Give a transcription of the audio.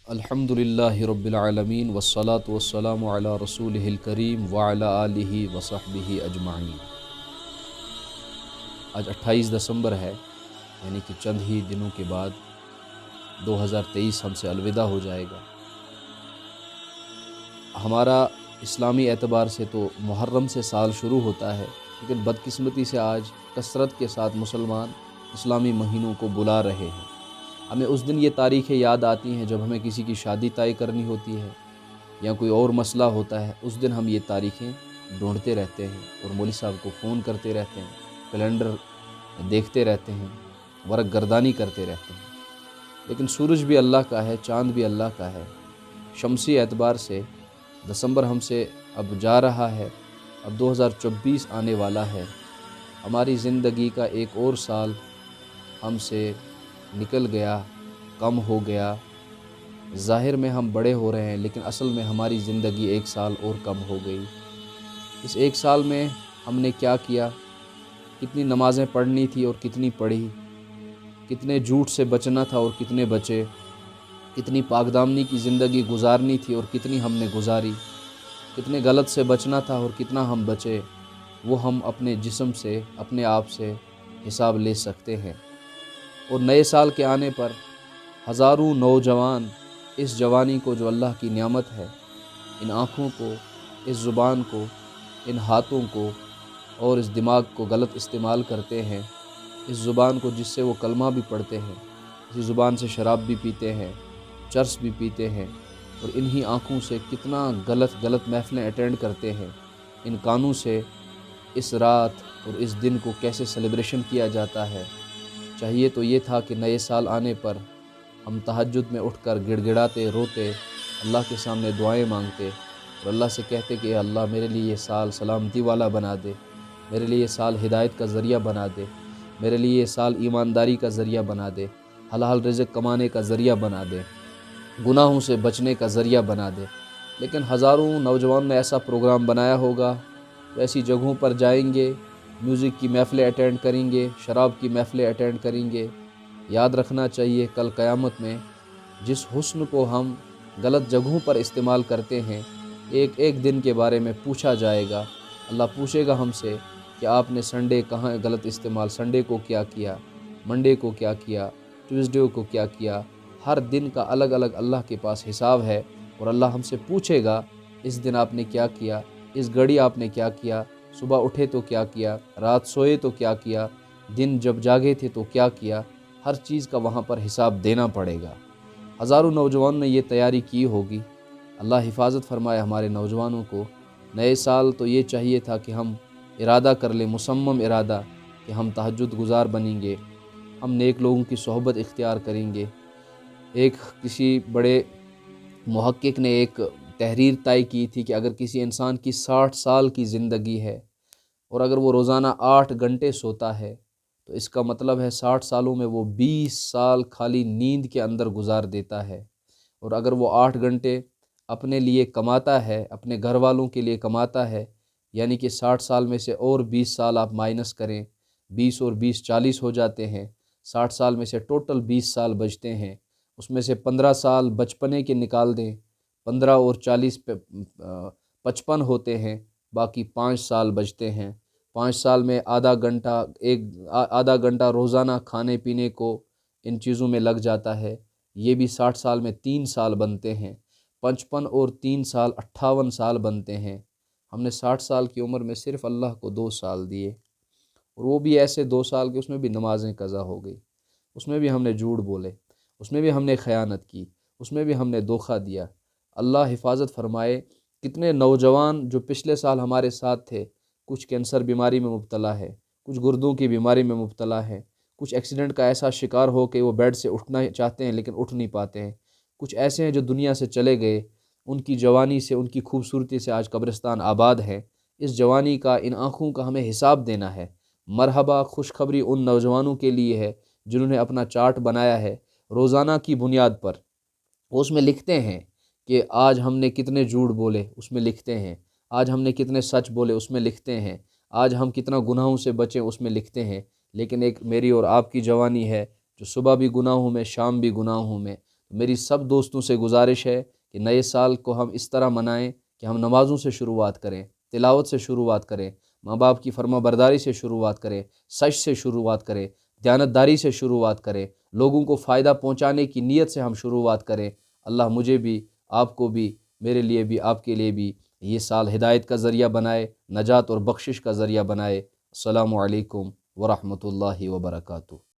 الحمدللہ رب العالمین والصلاة والسلام علی رسولہ الکریم وعلی آلہ وصحبہ اجمعین۔ آج 28 دسمبر ہے، یعنی کہ چند ہی دنوں کے بعد 2023 ہم سے الوداع ہو جائے گا۔ ہمارا اسلامی اعتبار سے تو محرم سے سال شروع ہوتا ہے، لیکن بدقسمتی سے آج کثرت کے ساتھ مسلمان اسلامی مہینوں کو بلا رہے ہیں۔ ہمیں اس دن یہ تاریخیں یاد آتی ہیں جب ہمیں کسی کی شادی طے کرنی ہوتی ہے یا کوئی اور مسئلہ ہوتا ہے۔ اس دن ہم یہ تاریخیں ڈھونڈتے رہتے ہیں اور مولوی صاحب کو فون کرتے رہتے ہیں، کیلنڈر دیکھتے رہتے ہیں، ورق گردانی کرتے رہتے ہیں۔ لیکن سورج بھی اللہ کا ہے، چاند بھی اللہ کا ہے۔ شمسی اعتبار سے دسمبر ہم سے اب جا رہا ہے، اب 2024 آنے والا ہے۔ ہماری زندگی کا ایک اور سال ہم سے نکل گیا، کم ہو گیا۔ ظاہر میں ہم بڑے ہو رہے ہیں، لیکن اصل میں ہماری زندگی ایک سال اور کم ہو گئی۔ اس ایک سال میں ہم نے کیا کیا؟ کتنی نمازیں پڑھنی تھی اور کتنی پڑھی؟ کتنے جھوٹ سے بچنا تھا اور کتنے بچے؟ کتنی پاک دامنی کی زندگی گزارنی تھی اور کتنی ہم نے گزاری؟ کتنے غلط سے بچنا تھا اور کتنا ہم بچے؟ وہ ہم اپنے جسم سے، اپنے آپ سے حساب لے سکتے ہیں۔ اور نئے سال کے آنے پر ہزاروں نوجوان اس جوانی کو جو اللہ کی نعمت ہے، ان آنکھوں کو، اس زبان کو، ان ہاتھوں کو اور اس دماغ کو غلط استعمال کرتے ہیں۔ اس زبان کو جس سے وہ کلمہ بھی پڑھتے ہیں، اسی زبان سے شراب بھی پیتے ہیں، چرس بھی پیتے ہیں، اور انہی آنکھوں سے کتنا غلط محفلیں اٹینڈ کرتے ہیں۔ ان کانوں سے اس رات اور اس دن کو کیسے سیلیبریشن کیا جاتا ہے۔ چاہیے تو یہ تھا کہ نئے سال آنے پر ہم تہجد میں اٹھ کر گڑ گڑاتے، روتے، اللہ کے سامنے دعائیں مانگتے اور اللہ سے کہتے کہ اے اللہ میرے لیے یہ سال سلامتی والا بنا دے، میرے لیے یہ سال ہدایت کا ذریعہ بنا دے، میرے لیے یہ سال ایمانداری کا ذریعہ بنا دے، حلال رزق کمانے کا ذریعہ بنا دے، گناہوں سے بچنے کا ذریعہ بنا دے۔ لیکن ہزاروں نوجوان نے ایسا پروگرام بنایا ہوگا، ایسی جگہوں پر جائیں گے، میوزک کی محفلیں اٹینڈ کریں گے، شراب کی محفلیں اٹینڈ کریں گے۔ یاد رکھنا چاہیے کل قیامت میں جس حسن کو ہم غلط جگہوں پر استعمال کرتے ہیں، ایک ایک دن کے بارے میں پوچھا جائے گا۔ اللہ پوچھے گا ہم سے کہ آپ نے سنڈے کہاں غلط استعمال، سنڈے کو کیا کیا، منڈے کو کیا کیا، ٹیوزڈے کو کیا کیا۔ ہر دن کا الگ الگ اللہ کے پاس حساب ہے، اور اللہ ہم سے پوچھے گا اس دن آپ نے کیا کیا، اس گھڑی آپ نے کیا کیا، صبح اٹھے تو کیا کیا، رات سوئے تو کیا کیا، دن جب جاگے تھے تو کیا کیا۔ ہر چیز کا وہاں پر حساب دینا پڑے گا۔ ہزاروں نوجوانوں نے یہ تیاری کی ہوگی۔ اللہ حفاظت فرمائے ہمارے نوجوانوں کو۔ نئے سال تو یہ چاہیے تھا کہ ہم ارادہ کر لیں، مصمم ارادہ، کہ ہم تہجد گزار بنیں گے، ہم نیک لوگوں کی صحبت اختیار کریں گے۔ ایک کسی بڑے محقق نے ایک تحریر طے کی تھی کہ اگر کسی انسان کی 60 سال کی زندگی ہے اور اگر وہ روزانہ 8 گھنٹے سوتا ہے، تو اس کا مطلب ہے 60 سالوں میں وہ 20 سال خالی نیند کے اندر گزار دیتا ہے۔ اور اگر وہ 8 گھنٹے اپنے لیے کماتا ہے، اپنے گھر والوں کے لیے کماتا ہے، یعنی کہ 60 سال میں سے اور 20 سال آپ مائنس کریں، 20 اور 20 40 ہو جاتے ہیں، 60 سال میں سے ٹوٹل 20 سال بچتے ہیں۔ اس میں سے 15 سال بچپنے کے نکال دیں، 15 اور 40 55 ہوتے ہیں، باقی 5 سال بچتے ہیں۔ 5 سال میں آدھا گھنٹہ روزانہ کھانے پینے کو ان چیزوں میں لگ جاتا ہے، یہ بھی 60 سال میں 3 سال بنتے ہیں۔ 55 اور 3 سال 58 سال بنتے ہیں۔ ہم نے 60 سال کی عمر میں صرف اللہ کو 2 سال دیے، اور وہ بھی ایسے 2 سال کہ اس میں بھی نمازیں قضا ہو گئی، اس میں بھی ہم نے جھوٹ بولے، اس میں بھی ہم نے خیانت کی، اس میں بھی ہم نے دھوکہ دیا۔ اللہ حفاظت فرمائے کتنے نوجوان جو پچھلے سال ہمارے ساتھ تھے، کچھ کینسر بیماری میں مبتلا ہے، کچھ گردوں کی بیماری میں مبتلا ہے، کچھ ایکسیڈنٹ کا ایسا شکار ہو کہ وہ بیڈ سے اٹھنا چاہتے ہیں لیکن اٹھ نہیں پاتے ہیں، کچھ ایسے ہیں جو دنیا سے چلے گئے، ان کی جوانی سے، ان کی خوبصورتی سے آج قبرستان آباد ہے۔ اس جوانی کا، ان آنکھوں کا ہمیں حساب دینا ہے۔ مرحبا، خوشخبری ان نوجوانوں کے لیے ہے جنہوں نے اپنا چارٹ بنایا ہے روزانہ کی بنیاد پر۔ وہ اس میں لکھتے ہیں کہ آج ہم نے کتنے جھوٹ بولے، اس میں لکھتے ہیں، آج ہم نے کتنے سچ بولے، اس میں لکھتے ہیں، آج ہم کتنا گناہوں سے بچے، اس میں لکھتے ہیں۔ لیکن ایک میری اور آپ کی جوانی ہے جو صبح بھی گناہوں میں، شام بھی گناہوں میں۔ میری سب دوستوں سے گزارش ہے کہ نئے سال کو ہم اس طرح منائیں کہ ہم نمازوں سے شروعات کریں، تلاوت سے شروعات کریں، ماں باپ کی فرما برداری سے شروعات کریں، سچ سے شروعات کریں، دیانتداری سے شروعات کریں، لوگوں کو فائدہ پہنچانے کی نیت سے ہم شروعات کریں۔ اللہ مجھے بھی، آپ کو بھی، میرے لیے بھی، آپ کے لیے بھی یہ سال ہدایت کا ذریعہ بنائے، نجات اور بخشش کا ذریعہ بنائے۔ السلام علیکم ورحمۃ اللہ وبرکاتہ۔